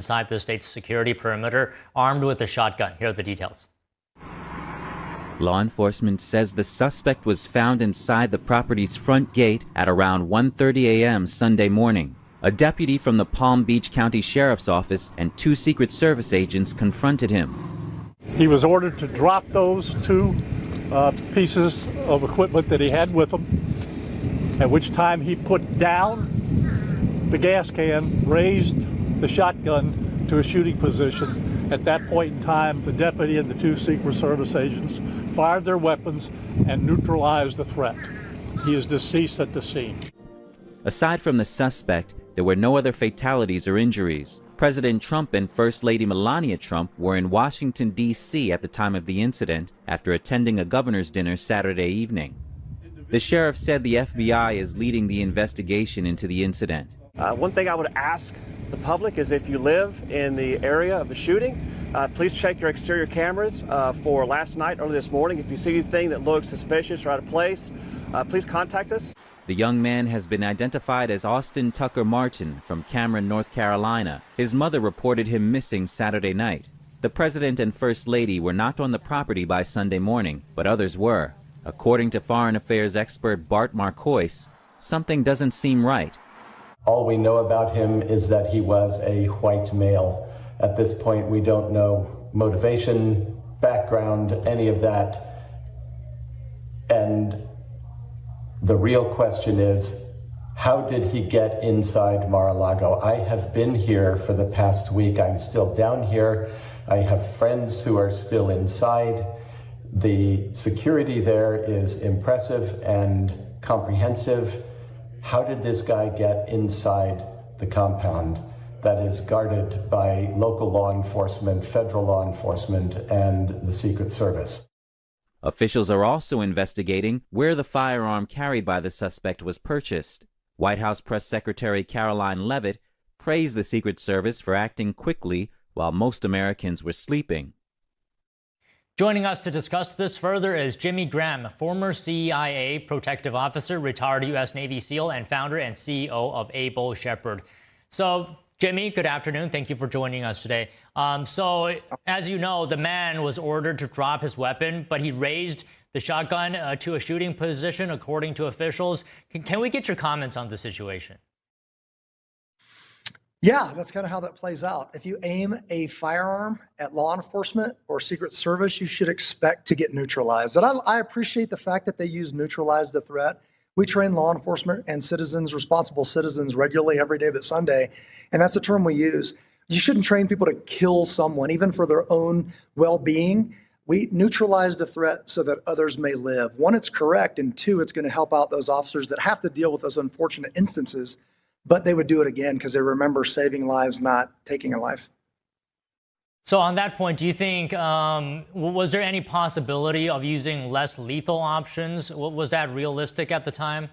inside the state's security perimeter, armed with a shotgun. Here are the details. Law enforcement says the suspect was found inside the property's front gate at around 1:30 a.m. Sunday morning. A deputy from the Palm Beach County Sheriff's Office and 2 Secret Service agents confronted him. He was ordered to drop those 2 pieces of equipment that he had with him, at which time he put down the gas can, raised the shotgun to a shooting position. At that point in time, the deputy and the 2 Secret Service agents fired their weapons and neutralized the threat. He is deceased at the scene. Aside from the suspect, there were no other fatalities or injuries. President Trump and First Lady Melania Trump were in Washington, D.C. at the time of the incident after attending a governor's dinner Saturday evening. The sheriff said the FBI is leading the investigation into the incident. One thing I would ask the public is if you live in the area of the shooting, please check your exterior cameras for last night, early this morning. If you see anything that looks suspicious or out of place, please contact us. The young man has been identified as Austin Tucker Martin from Cameron, North Carolina. His mother reported him missing Saturday night. The president and first lady were not on the property by Sunday morning, but others were. According to foreign affairs expert Bart Marcois, something doesn't seem right. All we know about him is that he was a white male. At this point, we don't know motivation, background, any of that. And the real question is, how did he get inside Mar-a-Lago? I have been here for the past week. I'm still down here. I have friends who are still inside. The security there is impressive and comprehensive. How did this guy get inside the compound that is guarded by local law enforcement, federal law enforcement, and the Secret Service? Officials are also investigating where the firearm carried by the suspect was purchased. White House Press Secretary Caroline Leavitt praised the Secret Service for acting quickly while most Americans were sleeping. Joining us to discuss this further is Jimmy Graham, former CIA protective officer, retired U.S. Navy SEAL, and founder and CEO of Able Shepherd. So, Jimmy, good afternoon. Thank you for joining us today. So, as you know, the man was ordered to drop his weapon, but he raised the shotgun to a shooting position, according to officials. Can we get your comments on the situation? Yeah, that's kind of how that plays out. If you aim a firearm at law enforcement or Secret Service, you should expect to get neutralized. And I appreciate the fact that they use neutralize the threat. We train law enforcement and citizens, responsible citizens, regularly every day but Sunday, and that's the term we use. You shouldn't train people to kill someone, even for their own well-being. We neutralize the threat so that others may live. 1, it's correct, and 2, it's going to help out those officers that have to deal with those unfortunate instances, but they would do it again because they remember saving lives, not taking a life. So on that point, do you think, was there any possibility of using less lethal options? Was that realistic at the time?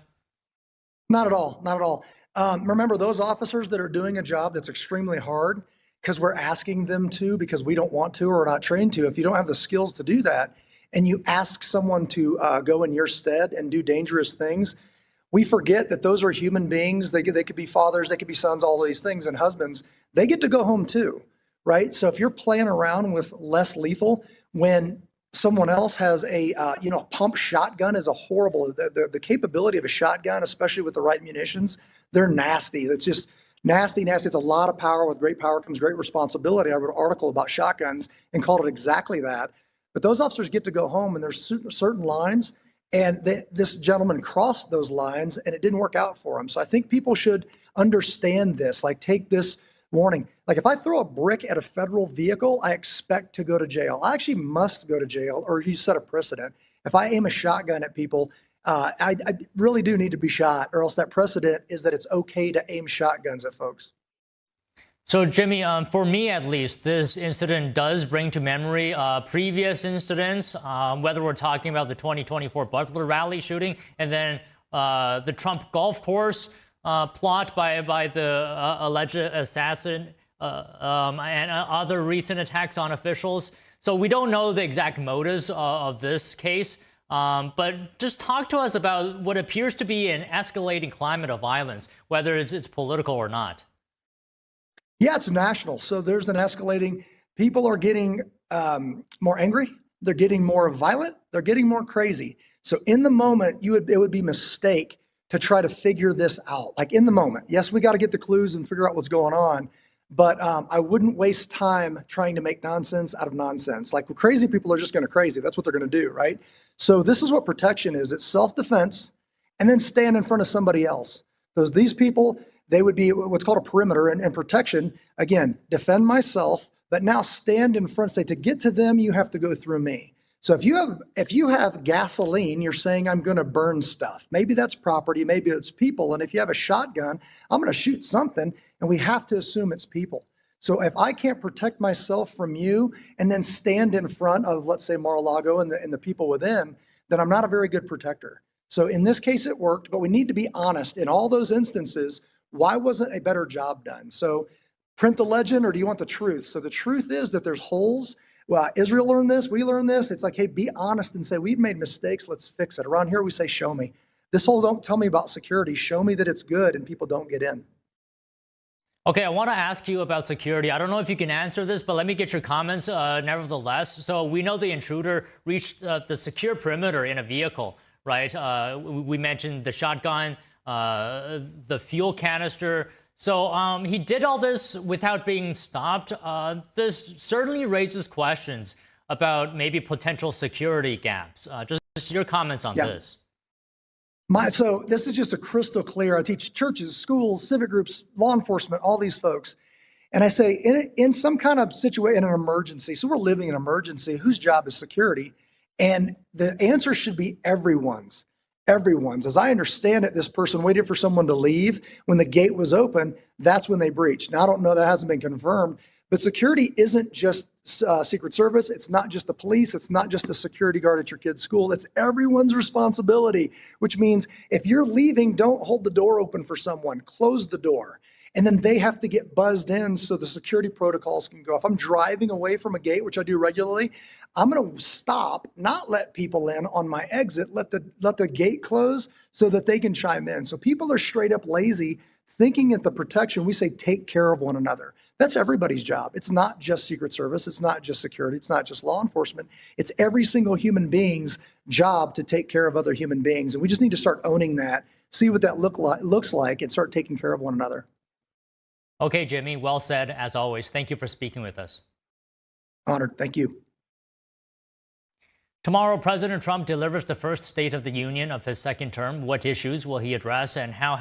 Not at all, not at all. Remember, those officers that are doing a job that's extremely hard because we're asking them to, because we don't want to or are not trained to, if you don't have the skills to do that, and you ask someone to go in your stead and do dangerous things, we forget that those are human beings. They could be fathers, they could be sons, all these things, and husbands. They get to go home too, right? So if you're playing around with less lethal, when someone else has a pump shotgun is a horrible, the capability of a shotgun, especially with the right munitions, they're nasty. It's just nasty, nasty. It's a lot of power. With great power comes great responsibility. I wrote an article about shotguns and called it exactly that. But those officers get to go home, and there's certain lines, and this gentleman crossed those lines, and it didn't work out for him. So I think people should understand this, like take this warning. Like if I throw a brick at a federal vehicle, I expect to go to jail. I actually must go to jail, or you set a precedent. If I aim a shotgun at people, I really do need to be shot, or else that precedent is that it's okay to aim shotguns at folks. So, Jimmy, for me at least, this incident does bring to memory previous incidents, whether we're talking about the 2024 Butler rally shooting and then the Trump golf course plot by the alleged assassin and other recent attacks on officials. So we don't know the exact motives of this case, but just talk to us about what appears to be an escalating climate of violence, whether it's political or not. Yeah, it's national. So there's an escalating. People are getting more angry. They're getting more violent. They're getting more crazy. So in the moment, it would be a mistake to try to figure this out. Like in the moment, yes, we got to get the clues and figure out what's going on. But I wouldn't waste time trying to make nonsense out of nonsense. Like crazy people are just going to crazy. That's what they're going to do, right? So this is what protection is. It's self-defense and then stand in front of somebody else. These people, they would be what's called a perimeter and protection. Again, defend myself, but now stand in front, say to get to them, you have to go through me. So if you have gasoline, you're saying I'm going to burn stuff. Maybe that's property, maybe it's people. And if you have a shotgun, I'm going to shoot something, and we have to assume it's people. So if I can't protect myself from you and then stand in front of, let's say, Mar-a-Lago and the people within, then I'm not a very good protector. So in this case, it worked, but we need to be honest. In all those instances, why wasn't a better job done? So print the legend, or do you want the truth? So the truth is that there's holes. Well, Israel learned this, we learned this. It's like, hey, be honest and say, we've made mistakes, let's fix it. Around here, we say, show me. This whole don't tell me about security, show me that it's good and people don't get in. Okay, I want to ask you about security. I don't know if you can answer this, but let me get your comments nevertheless. So we know the intruder reached the secure perimeter in a vehicle, right? We mentioned the shotgun, the fuel canister. So he did all this without being stopped. This certainly raises questions about maybe potential security gaps. Just your comments on this. So this is just a crystal clear. I teach churches, schools, civic groups, law enforcement, all these folks. And I say in some kind of situation, in an emergency, so we're living in an emergency, whose job is security? And the answer should be everyone's. Everyone's. As I understand it, this person waited for someone to leave. When the gate was open, that's when they breached. Now, I don't know, that hasn't been confirmed, but security isn't just Secret Service. It's not just the police. It's not just the security guard at your kid's school. It's everyone's responsibility, which means if you're leaving, don't hold the door open for someone. Close the door. And then they have to get buzzed in so the security protocols can go. If I'm driving away from a gate, which I do regularly, I'm going to stop, not let people in on my exit, let the gate close so that they can chime in. So people are straight up lazy, thinking at the protection, we say take care of one another. That's everybody's job. It's not just Secret Service. It's not just security. It's not just law enforcement. It's every single human being's job to take care of other human beings. And we just need to start owning that, see what that looks like, and start taking care of one another. Okay, Jimmy, well said, as always. Thank you for speaking with us. Honored. Thank you. Tomorrow, President Trump delivers the first State of the Union of his second term. What issues will he address, and how